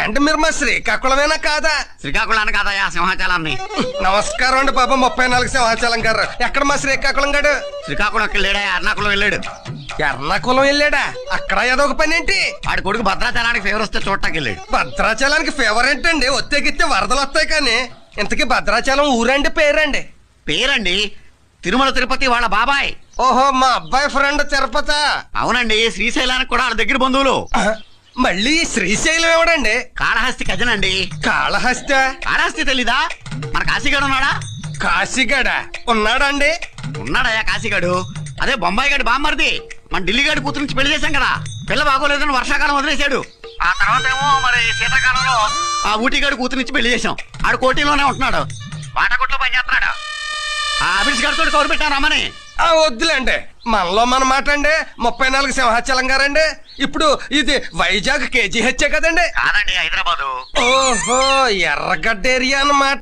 అంటే మీరు మా శ్రీకాకుళమేనా కాదా? శ్రీకాకుళాన్ని కాదయా, సింహాచలాన్ని. నమస్కారం అండి బాబా. 34 సింహాచలం గారు. ఎక్కడ మా శ్రీకాకుళం గారు? శ్రీకాకుళంకి వెళ్ళాడా, ఎర్నాకుళం వెళ్ళాడు. ఎర్నాకుళం వెళ్ళాడా? అక్కడ ఏదో ఒక పని ఏంటి? వాడి కొడుకు భద్రాచలానికి ఫేవర్ వస్తే చూడటానికి వెళ్ళాడు. భద్రాచలానికి ఫేవర్ ఏంటండి? ఒత్తేగిస్తే వరదలు వస్తాయి కానీ. ఇంతకీ భద్రాచలం ఊరండి పేరండి? పేరండి తిరుమల తిరుపతి వాళ్ళ బాబాయ్. ఓహో, మా అబ్బాయి ఫ్రెండ్ తిరుపతి. అవునండి, శ్రీశైలానికి కూడా వాళ్ళ దగ్గర బంధువులు. మళ్ళీ శ్రీశైలం ఎవడండి? కాళహస్తి కజనండి. కాళహస్తి? కాళహస్తి తెలీదా? మన కాశీగాడు ఉన్నాడా? కాశీగడ ఉన్నాడండి? ఉన్నాడయ్యా కాశీగాడు. అదే బొంబాయి గాడి బామ్మర్ది. మన ఢిల్లీ గాడి కూతురు నుంచి పెళ్లి చేశాం కదా, పిల్ల బాగోలేదని వర్షాకాలం వదిలేశాడు. ఆ తర్వాత ఏమో మరి శీతాకాలంలో ఆ ఊటీగాడి కూతురు నుంచి పెళ్లి చేశాం. ఆడు కోటిలోనే ఉంటున్నాడు, వాటకొట్లో పని చేస్తున్నాడు. ఆ అభిష్ గారితో కౌరు పెట్టాను రమ్మని. వద్దులేండి, మనలో మన మాట అండి. 34 సింహాచలం గారండి. ఇప్పుడు ఇది వైజాగ్ KGH కదండి? కాదండి, హైదరాబాదు. ఓహో, ఎర్రగడ్డ ఏరియా అన్నమాట.